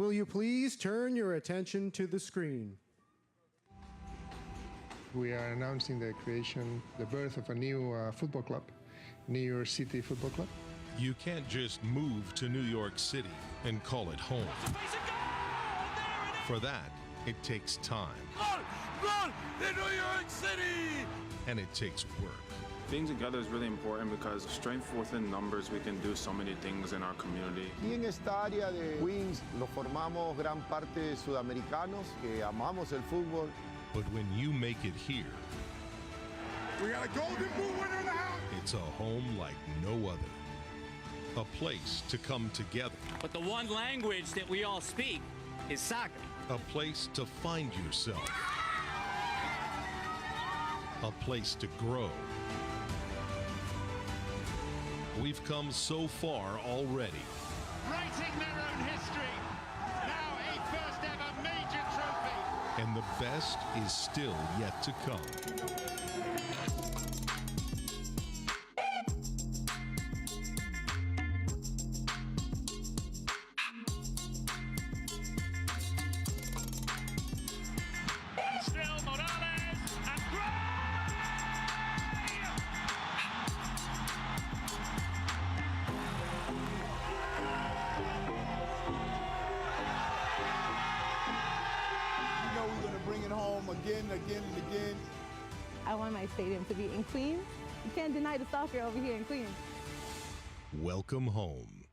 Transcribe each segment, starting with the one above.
Will you please turn your attention to the screen? We are announcing the birth of a new football club, New York City Football Club. You can't just move to New York City and call it home. For that, it takes time. Goal in New York City! And it takes work. Being together is really important because strength within numbers, we can do so many things in our community. Y en esta área de Queens lo formamos gran parte de sudamericanos que amamos el fútbol. But when you make it here, We got a Golden Boot winner in the house! it's a home like no other. A place to come together. But the one language that we all speak is soccer. A place to find yourself. A place to grow. We've come so far already. Writing their own history. Now a first ever major trophy. And the best is still yet to come. Still Morales and Gray! You know we're going to bring it home again and again. I want my stadium to be in Queens. You can't deny the soccer over here in Queens. Welcome home.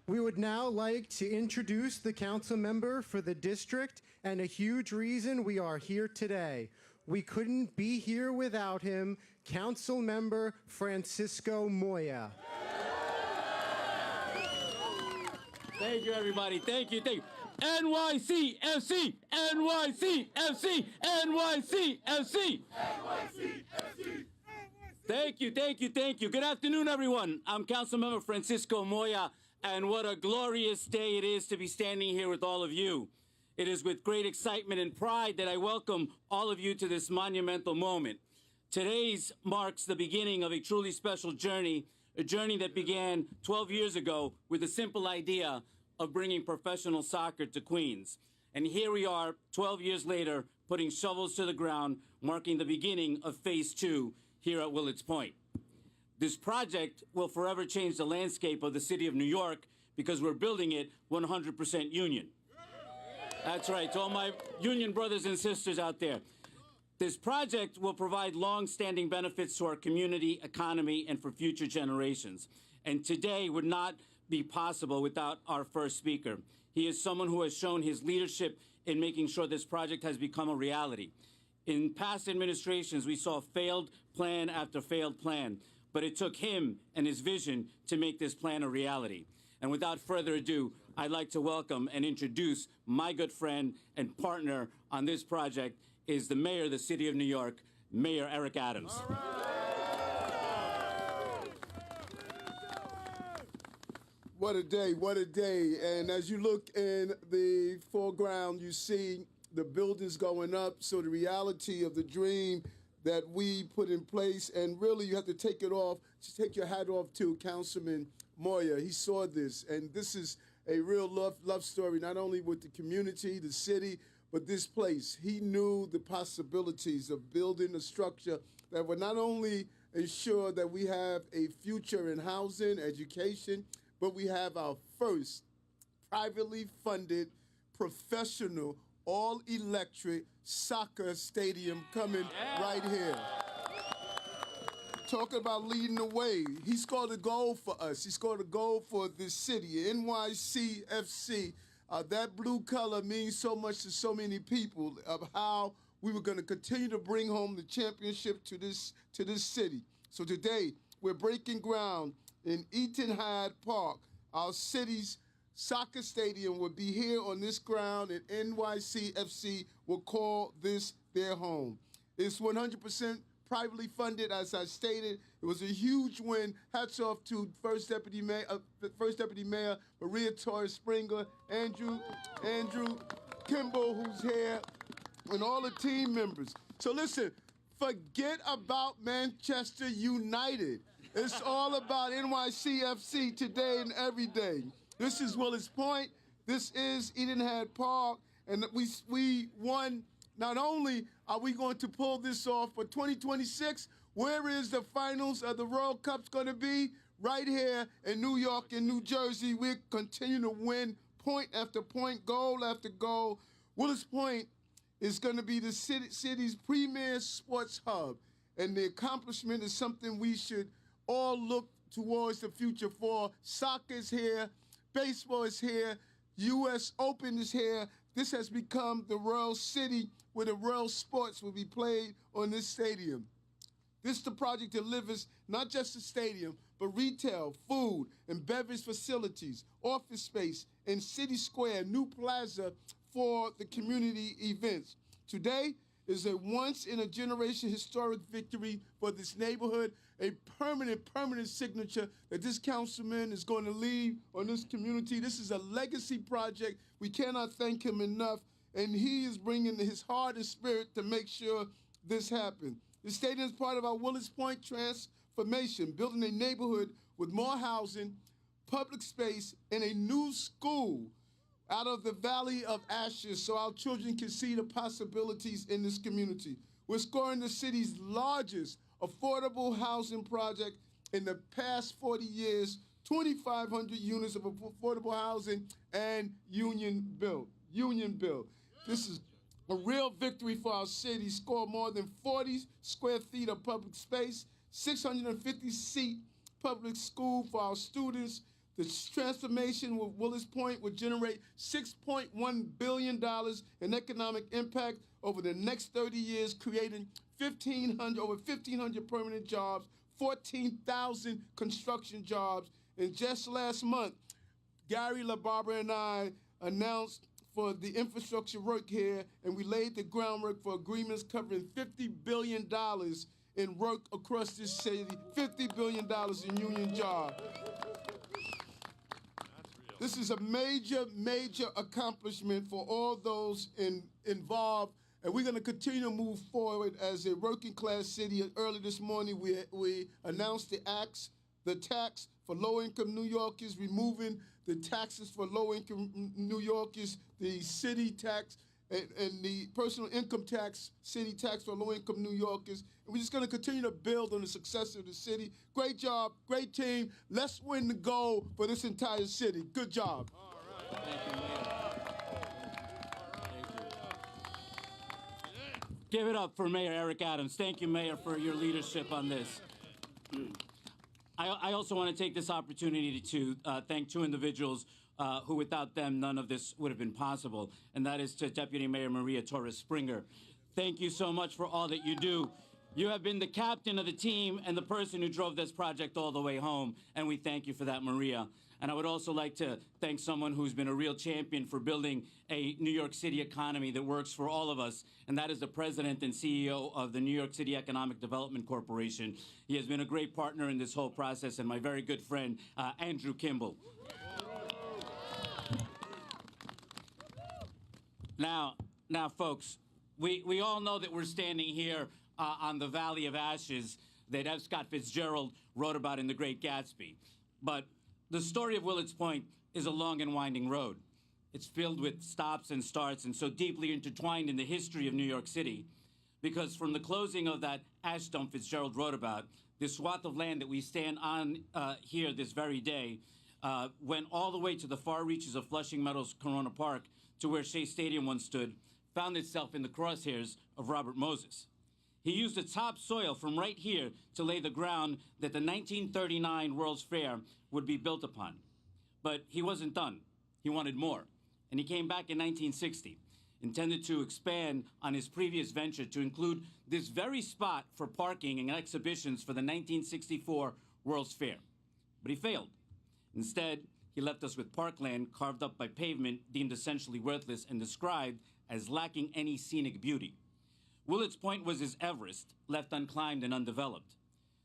We would now like to introduce the council member for the district and a huge reason we are here today. We couldn't be here without him, Council Member Francisco Moya. Thank you, everybody. Thank you. NYCFC! NYCFC! NYCFC! Thank you. Good afternoon, everyone. I'm Councilmember Francisco Moya, and what a glorious day it is to be standing here with all of you. It is with great excitement and pride that I welcome all of you to this monumental moment. Today's marks the beginning of a truly special journey, a journey that began 12 years ago with a simple idea of bringing professional soccer to Queens. And here we are, 12 years later, putting shovels to the ground, marking the beginning of Phase 2 here at Willets Point. This project will forever change the landscape of the city of New York because we're building it 100% union. That's right, to all my union brothers and sisters out there. This project will provide long-standing benefits to our community, economy, and for future generations. And today would not be possible without our first speaker. He is someone who has shown his leadership in making sure this project has become a reality. In past administrations, we saw failed plan after failed plan, but it took him and his vision to make this plan a reality. And without further ado, I'd like to welcome and introduce my good friend and partner on this project is the mayor of the city of New York, Mayor Eric Adams. What a day, what a day. And as you look in the foreground, you see the buildings going up. So the reality of the dream that we put in place, and really you have to take your hat off to Councilman Moya. He saw this, and this is a real love story, not only with the community, the city, but this place. He knew the possibilities of building a structure that would not only ensure that we have a future in housing, education, but we have our first privately funded, professional, all-electric soccer stadium coming right here. Talking about leading the way. He scored a goal for us. He scored a goal for this city, NYCFC. That blue color means so much to so many people of how we were going to continue to bring home the championship to this city. So today, we're breaking ground in Eaton Hyde Park. Our city's soccer stadium will be here on this ground, and NYCFC will call this their home. It's 100% privately funded, as I stated. It was a huge win. Hats off to First Deputy Mayor Maria Torres Springer, Andrew Kimball, who's here, and all the team members. So listen, Forget about Manchester United. It's all about NYCFC today and every day. This is Willis Point. This is Edenhead Park. And we won. Not only are we going to pull this off for 2026, where is the finals of the World Cup's going to be? Right here in New York and New Jersey. We continue to win point after point, goal after goal. Willis Point is going to be the city's premier sports hub. And the accomplishment is something we should all look towards the future for. Soccer is here. Baseball is here. U.S. Open is here. This has become the world city where the world sports will be played on this stadium. This the project delivers not just a stadium, but retail, food, and beverage facilities, office space, and City Square, new plaza for the community events. Today is a once-in-a-generation historic victory for this neighborhood, a permanent signature that this councilman is going to leave on this community. This is a legacy project. We cannot thank him enough, and he is bringing his heart and spirit to make sure this happens. The stadium is part of our Willis Point transformation, building a neighborhood with more housing, public space, and a new school out of the Valley of Ashes so our children can see the possibilities in this community. We're scoring the city's largest affordable housing project in the past 40 years, 2,500 units of affordable housing and union built. This is a real victory for our city. Score more than 40 square feet of public space, 650-seat public school for our students. The transformation with Willis Point will generate $6.1 billion in economic impact over the next 30 years, creating over 1,500 permanent jobs, 14,000 construction jobs. And just last month, Gary LaBarbera and I announced for the infrastructure work here, and we laid the groundwork for agreements covering $50 billion in work across this city, $50 billion in union jobs. This is a major accomplishment for all those involved, and we're going to continue to move forward as a working-class city. Early this morning, we announced the tax for low-income New Yorkers, removing the taxes for low-income New Yorkers, the city tax, and the personal income tax, city tax for low-income New Yorkers. And we're just going to continue to build on the success of the city. Great job, great team. Let's win the goal for this entire city. Good job. All right. Thank you, Mayor. Thank you. Give it up for Mayor Eric Adams. Thank you, Mayor, for your leadership on this. I also want to take this opportunity to thank two individuals who, without them, none of this would have been possible, and that is to Deputy Mayor Maria Torres Springer. Thank you so much for all that you do. You have been the captain of the team and the person who drove this project all the way home, and we thank you for that, Maria. And I would also like to thank someone who's been a real champion for building a New York City economy that works for all of us, and that is the president and CEO of the New York City Economic Development Corporation. He has been a great partner in this whole process, and my very good friend, Andrew Kimball. Now, folks, we all know that we're standing here on the Valley of Ashes that F. Scott Fitzgerald wrote about in The Great Gatsby. But the story of Willets Point is a long and winding road. It's filled with stops and starts and so deeply intertwined in the history of New York City, because from the closing of that ash dump Fitzgerald wrote about, this swath of land that we stand on here this very day went all the way to the far reaches of Flushing Meadows Corona Park to where Shea Stadium once stood, found itself in the crosshairs of Robert Moses. He used the topsoil from right here to lay the ground that the 1939 World's Fair would be built upon. But he wasn't done. He wanted more. And he came back in 1960, intended to expand on his previous venture to include this very spot for parking and exhibitions for the 1964 World's Fair. But he failed. Instead, he left us with parkland carved up by pavement deemed essentially worthless and described as lacking any scenic beauty. Willets Point was his Everest, left unclimbed and undeveloped.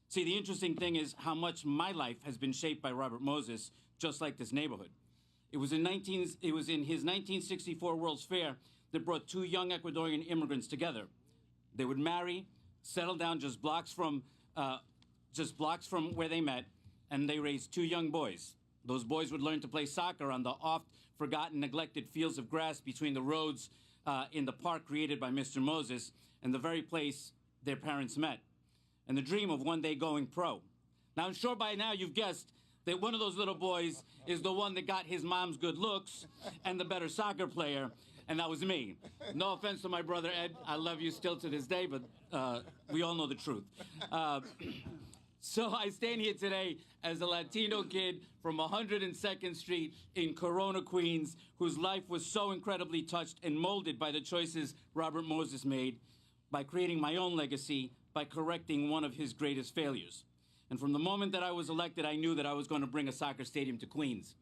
See, the interesting thing is how much my life has been shaped by Robert Moses, just like this neighborhood. It was in his 1964 World's Fair that brought two young Ecuadorian immigrants together. They would marry, settled down just blocks from where they met, and they raised 2 young boys. Those boys would learn to play soccer on the oft-forgotten, neglected fields of grass between the roads in the park created by Mr. Moses and the very place their parents met, and the dream of one day going pro. Now, I'm sure by now you've guessed that one of those little boys is the one that got his mom's good looks and the better soccer player, and that was me. No offense to my brother Ed, I love you still to this day, but we all know the truth. So I stand here today as a Latino kid from 102nd Street in Corona, Queens, whose life was so incredibly touched and molded by the choices Robert Moses made, by creating my own legacy, by correcting one of his greatest failures. And from the moment that I was elected, I knew that I was going to bring a soccer stadium to Queens.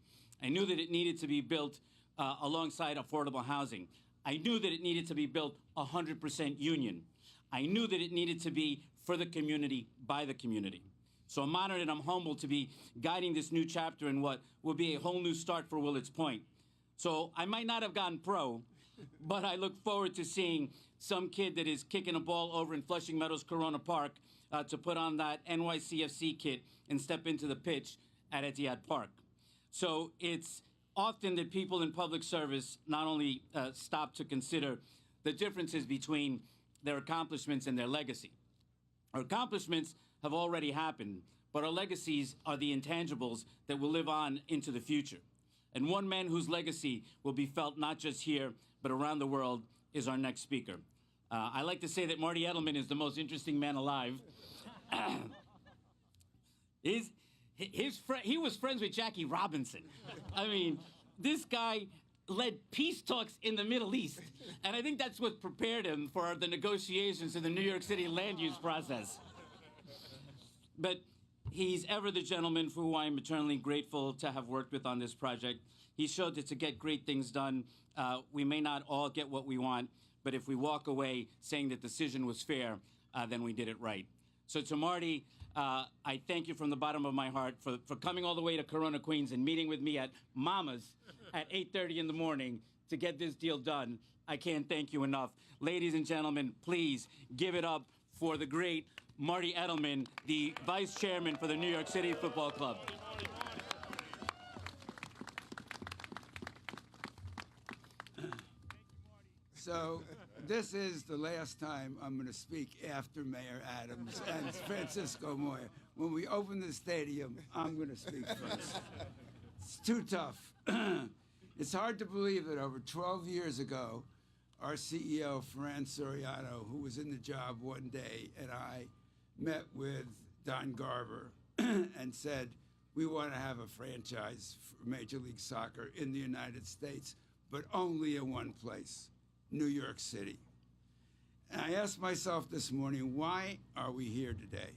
I knew that it needed to be built alongside affordable housing. I knew that it needed to be built 100% union. I knew that it needed to be for the community, by the community. So I'm honored and I'm humbled to be guiding this new chapter in what will be a whole new start for Willets Point. So I might not have gone pro, but I look forward to seeing some kid that is kicking a ball over in Flushing Meadows Corona Park to put on that NYCFC kit and step into the pitch at Etihad Park. So it's often that people in public service not only stop to consider the differences between their accomplishments and their legacy. Our accomplishments have already happened, but our legacies are the intangibles that will live on into the future. And one man whose legacy will be felt not just here, but around the world is our next speaker. I like to say that Marty Edelman is the most interesting man alive. He was friends with Jackie Robinson. I mean, this guy led peace talks in the Middle East, and I think that's what prepared him for the negotiations in the New York City land use process. But he's ever the gentleman for who I am eternally grateful to have worked with on this project. He showed that to get great things done, we may not all get what we want, but if we walk away saying that the decision was fair, then we did it right. So to Marty, I thank you from the bottom of my heart for coming all the way to Corona, Queens and meeting with me at Mama's at 8:30 in the morning to get this deal done. I can't thank you enough. Ladies and gentlemen, please give it up for the great Marty Edelman, the vice chairman for the New York City Football Club. So this is the last time I'm going to speak after Mayor Adams and Francisco Moya. When we open the stadium, I'm going to speak first. It's too tough. It's hard to believe that over 12 years ago, our CEO, Ferran Soriano, who was in the job one day, and I met with Don Garber and said, we want to have a franchise for Major League Soccer in the United States, but only in one place, New York City. And I asked myself this morning, why are we here today?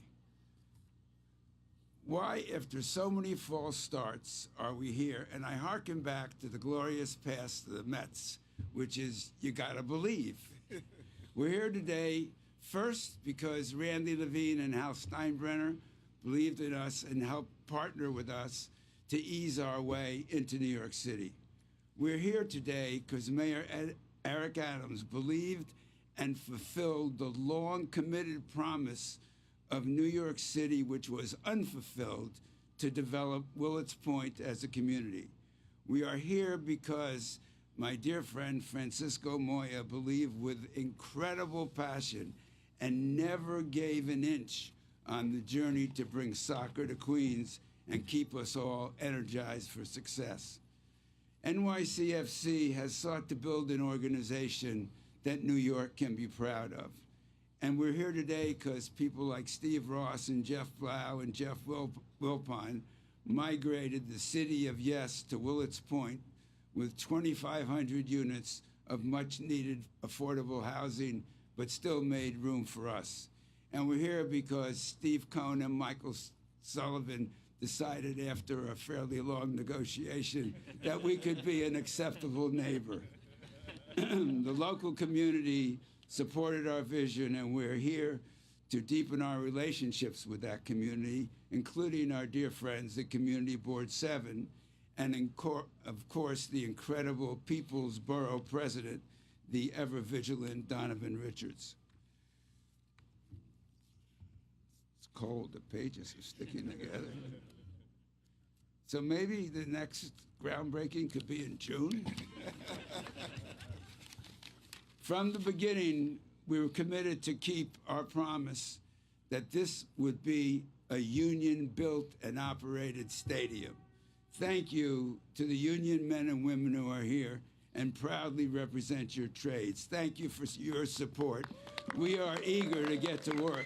Why, after so many false starts, are we here? And I hearken back to the glorious past of the Mets, which is, you gotta believe. We're here today, first, because Randy Levine and Hal Steinbrenner believed in us and helped partner with us to ease our way into New York City. We're here today because Mayor Eric Adams believed and fulfilled the long committed promise of New York City, which was unfulfilled, to develop Willets Point as a community. We are here because my dear friend Francisco Moya believed with incredible passion and never gave an inch on the journey to bring soccer to Queens and keep us all energized for success. NYCFC has sought to build an organization that New York can be proud of. And we're here today because people like Steve Ross and Jeff Blau and Jeff Wilpon migrated the city of Yes to Willets Point with 2,500 units of much-needed affordable housing, but still made room for us. And we're here because Steve Cohn and Michael Sullivan decided after a fairly long negotiation that we could be an acceptable neighbor. The local community supported our vision, and we're here to deepen our relationships with that community, including our dear friends at Community Board 7, and of course, the incredible People's Borough President, the ever-vigilant Donovan Richards. cold. The pages are sticking together. So maybe the next groundbreaking could be in June. From the beginning, we were committed to keep our promise that this would be a union-built and operated stadium. Thank you to the union men and women who are here and proudly represent your trades. Thank you for your support. We are eager to get to work.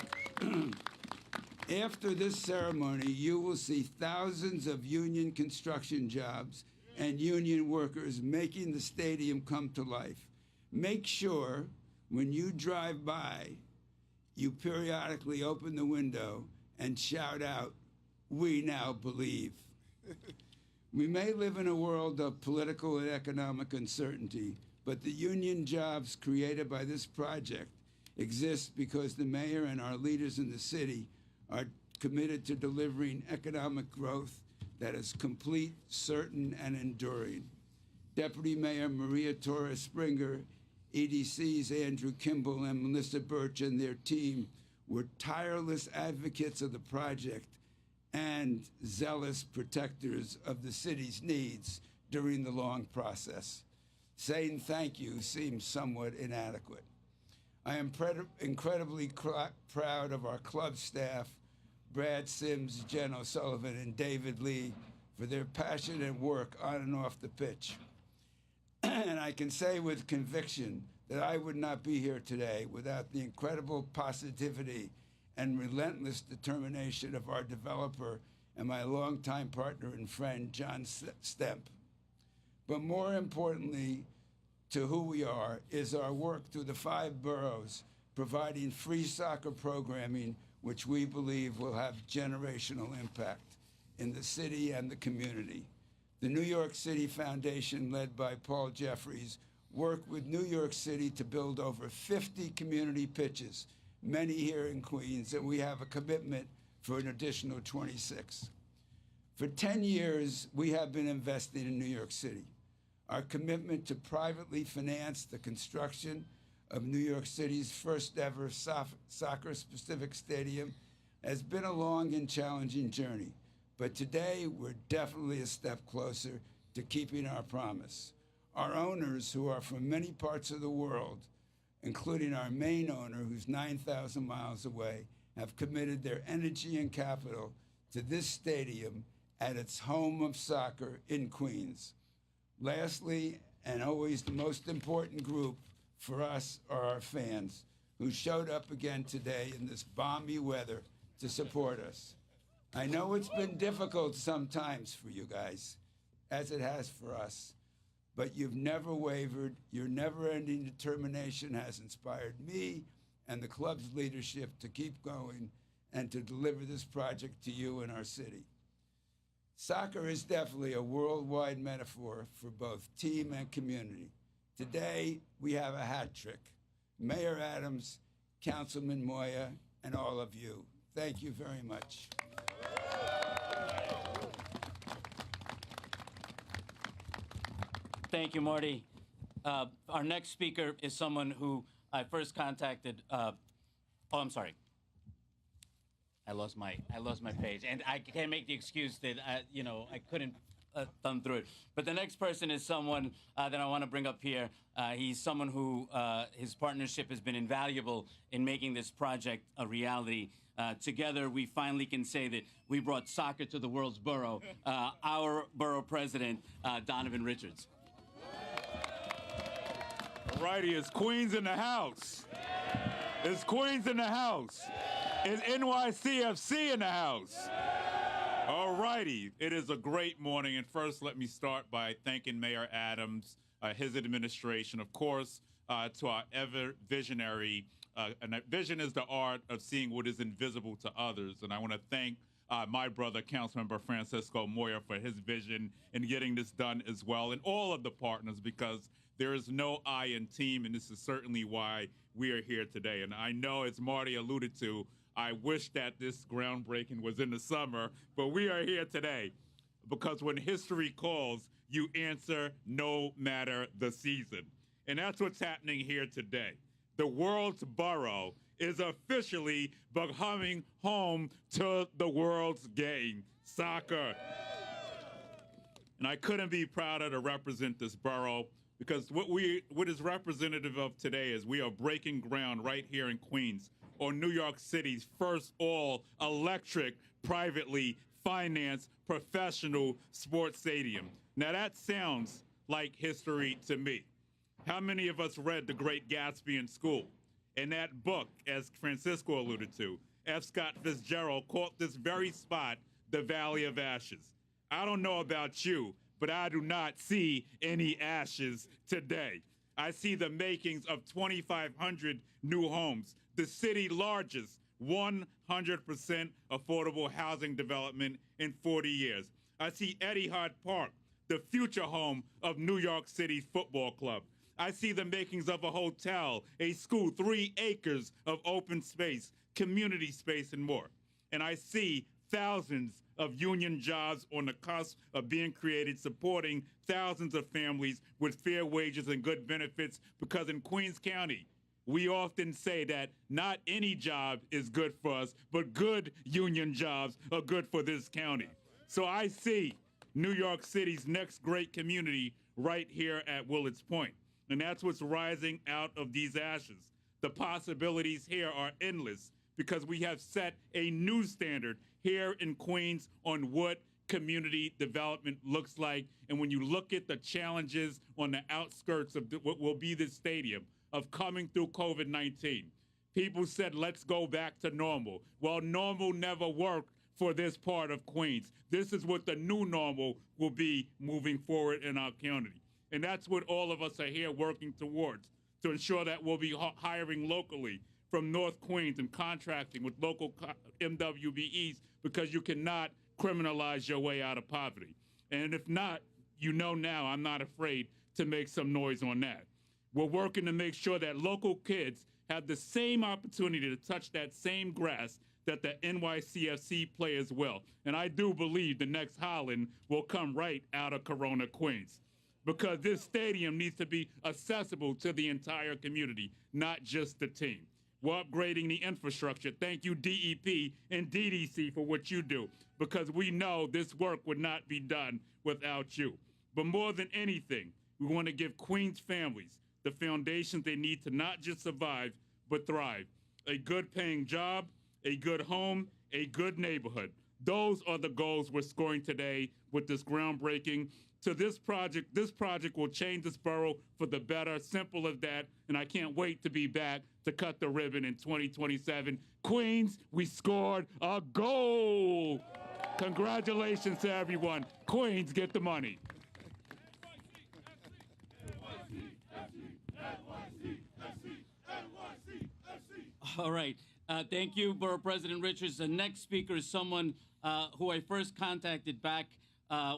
After this ceremony, you will see thousands of union construction jobs and union workers making the stadium come to life. Make sure when you drive by, you periodically open the window and shout out, "We now believe." We may live in a world of political and economic uncertainty, but the union jobs created by this project exist because the mayor and our leaders in the city are committed to delivering economic growth that is complete, certain, and enduring. Deputy Mayor Maria Torres Springer, EDC's Andrew Kimball, and Melissa Birch and their team were tireless advocates of the project and zealous protectors of the city's needs during the long process. Saying thank you seems somewhat inadequate. I am incredibly proud of our club staff, Brad Sims, Jen O'Sullivan, and David Lee, for their passion and work on and off the pitch. And I can say with conviction that I would not be here today without the incredible positivity and relentless determination of our developer and my longtime partner and friend, John Stemp. But more importantly to who we are is our work through the 5 boroughs, providing free soccer programming, which we believe will have generational impact in the city and the community. The New York City Foundation, led by Paul Jeffries, worked with New York City to build over 50 community pitches, many here in Queens, and we have a commitment for an additional 26. For 10 years, we have been investing in New York City. Our commitment to privately finance the construction of New York City's first ever soccer-specific stadium has been a long and challenging journey, but today we're definitely a step closer to keeping our promise. Our owners, who are from many parts of the world, including our main owner, who's 9,000 miles away, have committed their energy and capital to this stadium at its home of soccer in Queens. Lastly, and always the most important group for us, are our fans, who showed up again today in this balmy weather to support us. I know it's been difficult sometimes for you guys, as it has for us, but you've never wavered. Your never-ending determination has inspired me and the club's leadership to keep going and to deliver this project to you and our city. Soccer is definitely a worldwide metaphor for both team and community. Today, we have a hat trick. Mayor Adams, Councilman Moya, and all of you. Thank you very much. Thank you, Marty. Our next speaker is someone who I first contacted. I'm sorry. I lost my page, and I can't make the excuse that I couldn't thumb through it. But the next person is someone that I want to bring up here. He's someone who his partnership has been invaluable in making this project a reality. Together, we finally can say that we brought soccer to the world's borough. Our borough president, Donovan Richards. All righty, it's Queens in the house. It's Queens in the house. It's NYCFC in the house. All righty, it is a great morning. And first, let me start by thanking Mayor Adams, his administration, of course, to our ever visionary, and vision is the art of seeing what is invisible to others. And I want to thank my brother, Councilmember Francisco Moya, for his vision in getting this done as well, and all of the partners, because there is no I in team, and this is certainly why we are here today. And I know, as Marty alluded to, I wish that this groundbreaking was in the summer, but we are here today because when history calls, you answer no matter the season. And that's what's happening here today. The world's borough is officially becoming home to the world's game, soccer. And I couldn't be prouder to represent this borough, because what is representative of today is we are breaking ground right here in Queens on New York City's first all-electric, privately financed, professional sports stadium. Now that sounds like history to me. How many of us read The Great Gatsby in school? In that book, as Francisco alluded to, F. Scott Fitzgerald called this very spot the Valley of Ashes. I don't know about you, but I do not see any ashes today. I see the makings of 2,500 new homes, the city's largest 100% affordable housing development in 40 years. I see Etihad Park, the future home of New York City's football club. I see the makings of a hotel, a school, 3 acres of open space, community space, and more. And I see thousands of union jobs on the cusp of being created, supporting thousands of families with fair wages and good benefits, because in Queens County, we often say that not any job is good for us, but good union jobs are good for this county. So I see New York City's next great community right here at Willard's Point. And that's what's rising out of these ashes. The possibilities here are endless, because we have set a new standard here in Queens on what community development looks like. And when you look at the challenges on the outskirts of what will be this stadium, of coming through COVID-19, people said, let's go back to normal. Well, normal never worked for this part of Queens. This is what the new normal will be moving forward in our community. And that's what all of us are here working towards, to ensure that we'll be hiring locally from North Queens and contracting with local MWBEs, because you cannot criminalize your way out of poverty. And if not, you know now I'm not afraid to make some noise on that. We're working to make sure that local kids have the same opportunity to touch that same grass that the NYCFC players will. And I do believe the next Holland will come right out of Corona, Queens, because this stadium needs to be accessible to the entire community, not just the team. We're upgrading the infrastructure. Thank you, DEP and DDC, for what you do, because we know this work would not be done without you. But more than anything, we want to give Queens families the foundations they need to not just survive, but thrive. A good paying job, a good home, a good neighborhood. Those are the goals we're scoring today with this groundbreaking. So this project will change this borough for the better, simple as that. And I can't wait to be back to cut the ribbon in 2027. Queens, we scored a goal. Congratulations to everyone. Queens, get the money. All right. Thank you, Borough President Richards. The next speaker is someone who I first contacted back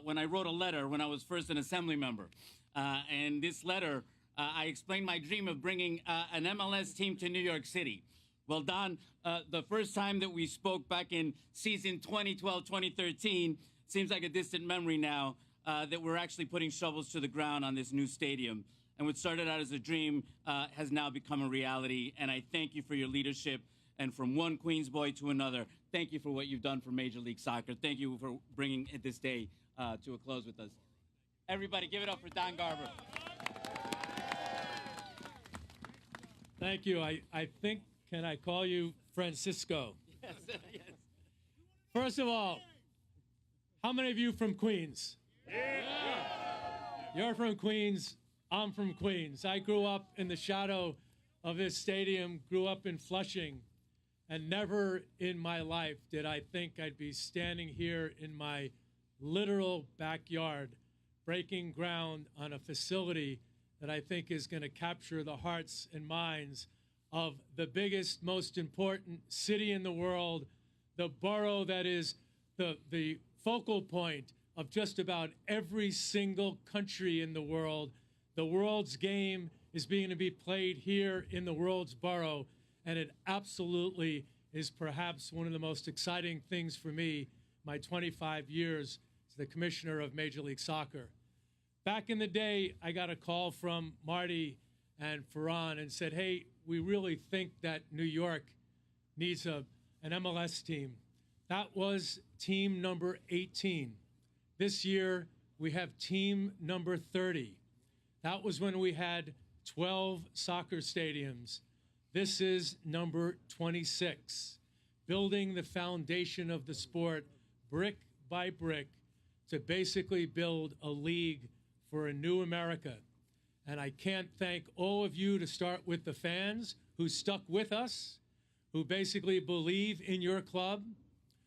when I wrote a letter when I was first an assembly member. And this letter, I explained my dream of bringing an MLS team to New York City. Well, Don, the first time that we spoke back in season 2012-2013, seems like a distant memory now, that we're actually putting shovels to the ground on this new stadium. And what started out as a dream has now become a reality. And I thank you for your leadership. And from one Queens boy to another, thank you for what you've done for Major League Soccer. Thank you for bringing this day to a close with us. Everybody, give it up for Don Garber. Thank you. I think, can I call you Francisco? Yes, yes. First of all, how many of you from Queens? Yeah. You're from Queens. I'm from Queens. I grew up in the shadow of this stadium, grew up in Flushing, and never in my life did I think I'd be standing here in my literal backyard, breaking ground on a facility that I think is going to capture the hearts and minds of the biggest, most important city in the world, the borough that is the focal point of just about every single country in the world. The world's game is being to be played here in the world's borough, and it absolutely is perhaps one of the most exciting things for me, my 25 years as the commissioner of Major League Soccer. Back in the day, I got a call from Marty and Ferran and said, hey, we really think that New York needs an MLS team. That was team number 18. This year, we have team number 30. That was when we had 12 soccer stadiums. This is number 26, building the foundation of the sport brick by brick to basically build a league for a new America. And I can't thank all of you, to start with the fans who stuck with us, who basically believe in your club,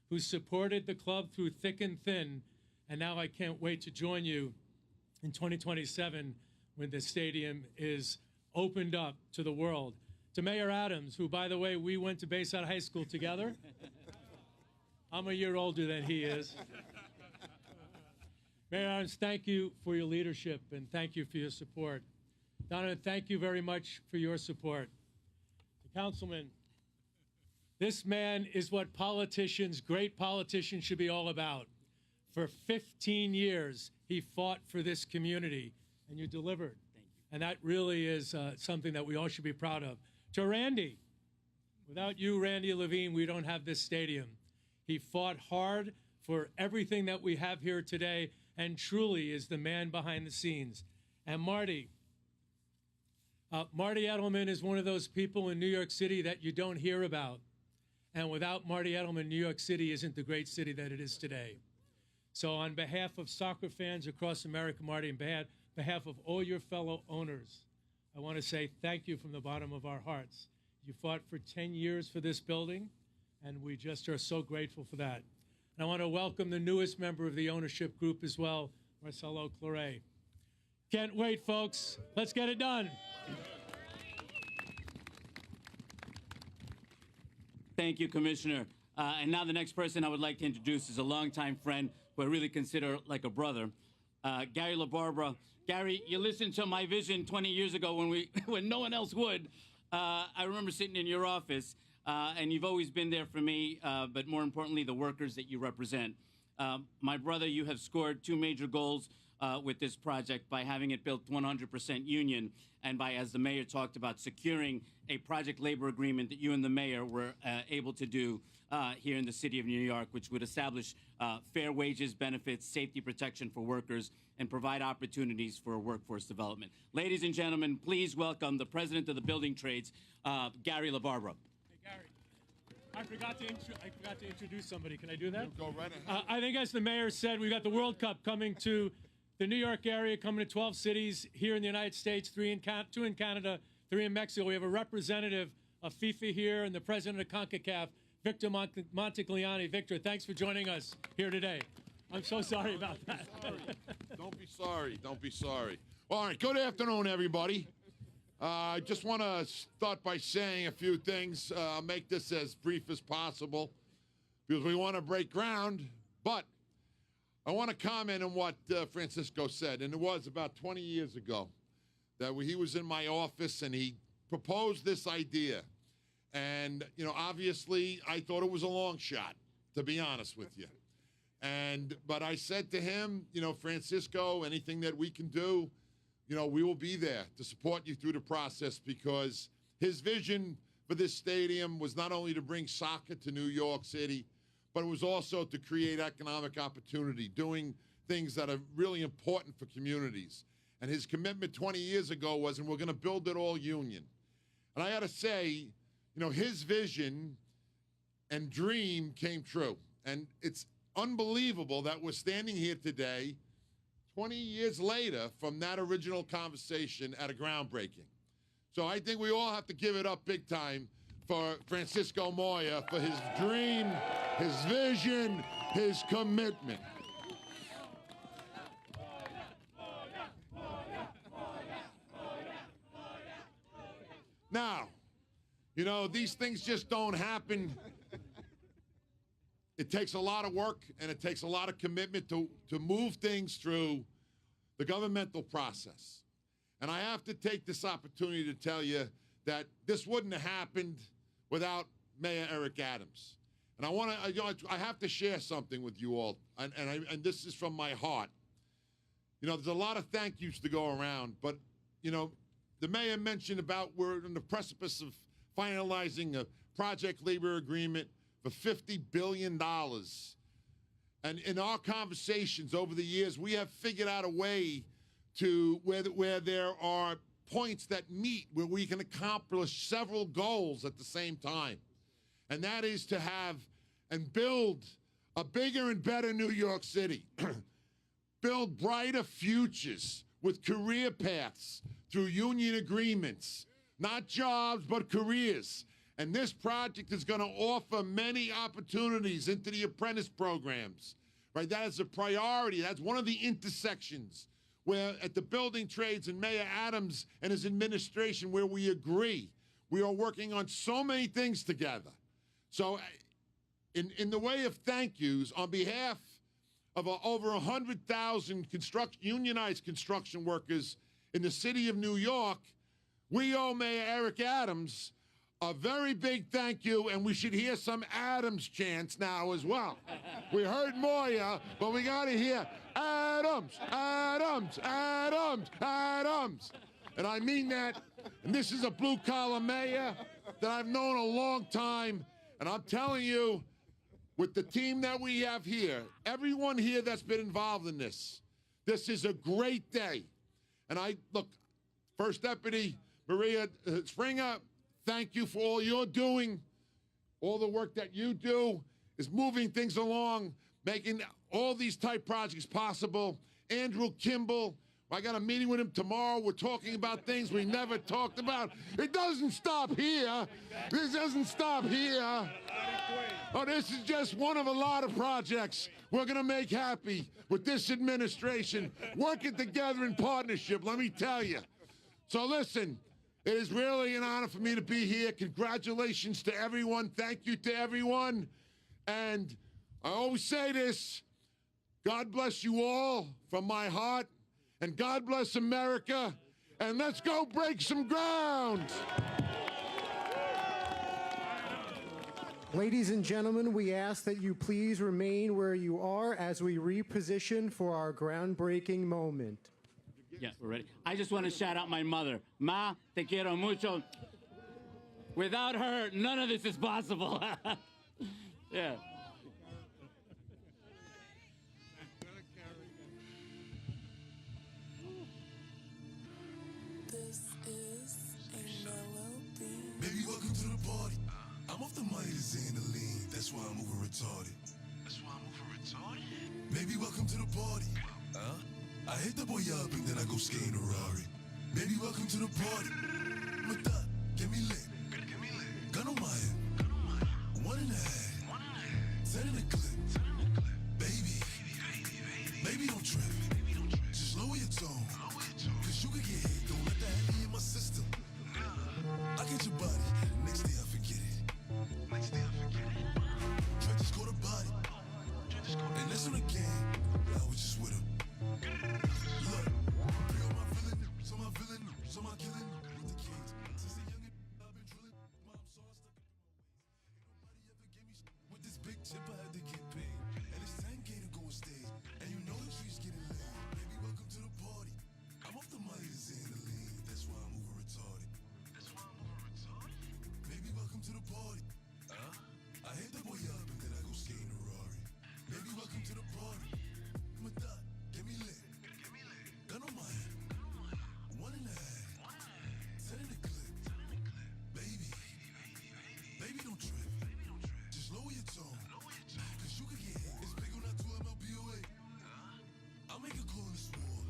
who supported the club through thick and thin. And now I can't wait to join you in 2027 when the stadium is opened up to the world. To Mayor Adams, who, by the way, we went to Bayside High School together. I'm a year older than he is. Mayor Adams, thank you for your leadership and thank you for your support. Donovan, thank you very much for your support. Councilman, this man is what politicians, great politicians, should be all about. For 15 years, he fought for this community, and you delivered. Thank you. And that really is something that we all should be proud of. To Randy, without you, Randy Levine, we don't have this stadium. He fought hard for everything that we have here today, and truly is the man behind the scenes. And Marty, Marty Edelman is one of those people in New York City that you don't hear about. And without Marty Edelman, New York City isn't the great city that it is today. So on behalf of soccer fans across America, Marty, and behalf of all your fellow owners, I want to say thank you from the bottom of our hearts. You fought for 10 years for this building, and we just are so grateful for that. And I want to welcome the newest member of the ownership group as well, Marcelo Claret. Can't wait, folks. Let's get it done. Thank you, Commissioner. And now the next person I would like to introduce is a longtime friend who I really consider like a brother, Gary LaBarbera. Gary, you listened to my vision 20 years ago when no one else would. I remember sitting in your office, and you've always been there for me, but more importantly, the workers that you represent. My brother, you have scored 2 major goals with this project by having it built 100% union, and by, as the mayor talked about, securing a project labor agreement that you and the mayor were able to do here in the city of New York, which would establish fair wages, benefits, safety protection for workers, and provide opportunities for workforce development. Ladies and gentlemen, please welcome the president of the building trades, Gary LaBarbera. Hey, Gary, I forgot to introduce somebody. Can I do that? Go right ahead. I think, as the mayor said, we've got the World Cup coming to the New York area, coming to 12 cities here in the United States, 2 in Canada, 3 in Mexico. We have a representative of FIFA here and the president of CONCACAF, Victor Montigliani. Victor, thanks for joining us here today. I'm so sorry about that. Don't be sorry. Don't be sorry. All right, good afternoon, everybody. I just want to start by saying a few things. I'll make this as brief as possible because we want to break ground, but I want to comment on what Francisco said, and it was about 20 years ago that he was in my office and he proposed this idea. And, you know, obviously I thought it was a long shot, to be honest with you. But I said to him, you know, Francisco, anything that we can do, you know, we will be there to support you through the process, because his vision for this stadium was not only to bring soccer to New York City, but it was also to create economic opportunity, doing things that are really important for communities. And his commitment 20 years ago was, and we're going to build it all union. And I got to say, you know, his vision and dream came true. And it's unbelievable that we're standing here today, 20 years later, from that original conversation at a groundbreaking. So I think we all have to give it up big time for Francisco Moya, for his dream, his vision, his commitment. Now, you know, these things just don't happen. It takes a lot of work and it takes a lot of commitment to move things through the governmental process. And I have to take this opportunity to tell you that this wouldn't have happened without Mayor Eric Adams. And I have to share something with you all, and this is from my heart. You know, there's a lot of thank yous to go around, but, you know, the mayor mentioned about we're on the precipice of finalizing a project labor agreement for $50 billion. And in our conversations over the years, we have figured out a way to where there are points that meet where we can accomplish several goals at the same time. And that is to have and build a bigger and better New York City. Build brighter futures with career paths through union agreements, not jobs, but careers. And this project is going to offer many opportunities into the apprentice programs, right? That is a priority. That's one of the intersections where at the building trades and Mayor Adams and his administration where we agree. We are working on so many things together. So in the way of thank yous, on behalf of over 100,000 unionized construction workers in the city of New York, we owe Mayor Eric Adams a very big thank you, and we should hear some Adams chants now as well. We heard Moya, but we got to hear Adams, Adams, Adams, Adams. And I mean that, and this is a blue-collar mayor that I've known a long time, and I'm telling you, with the team that we have here, everyone here that's been involved in this is a great day. And look, First Deputy Maria Springer, thank you for all you're doing. All the work that you do is moving things along, making all these type projects possible. Andrew Kimball, I got a meeting with him tomorrow. We're talking about things we never talked about. It doesn't stop here. This doesn't stop here. Oh, this is just one of a lot of projects we're going to make happy with this administration, working together in partnership, let me tell you. So listen, it is really an honor for me to be here. Congratulations to everyone. Thank you to everyone. And I always say this, God bless you all from my heart, and God bless America, and let's go break some ground. Ladies and gentlemen, we ask that you please remain where you are as we reposition for our groundbreaking moment. Yeah, we're ready. I just want to shout out my mother. Ma, te quiero mucho. Without her, none of this is possible. Yeah. This is a melody. Baby, welcome to the party. I'm off the money to Xandaline. That's why I'm over retarded. That's why I'm over retarded? Baby, welcome to the party. I hit the boy up and then I go skating a Rari. Baby, welcome to the party. Mata, get me lit. Get me lit. Gun on my head. 1.5. 10 in the clip. Baby, baby, don't trip. Just lower your tone. Cause you could get hit. Don't let that be in my system. I get your body. Next day I forget it. Next day I forget it. Trenches go to body. And that's on the game. I was just with him. Look, bring on my villain, so my killing with the kids. Since a youngin', I've been drilling. Mom saw I stuck in my ways. Ain't nobody ever gave me with this big chip. I had to get paid, and it's 10K to go on stage. And you know the streets getting laid. Baby, welcome to the party. I'm off the money to Xandaline. That's why I'm over retarded. That's why I'm over retarded. Baby, welcome to the party. I hit the boy up and then I go skating a Rari. Baby, welcome to the party. I'm a dot. Get me lit. Gun on my head. 1.5. 10 in the clip. Baby, baby, don't trip. Just lower your tone. Cause you could get hit. It's big on that 2 MLBOA. I'll make a call in this war.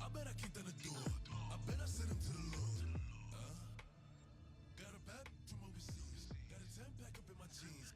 I bet I kicked down the door. I bet I sent him to the Lord. Got a bad from overseas. Got a 10 pack up in my jeans.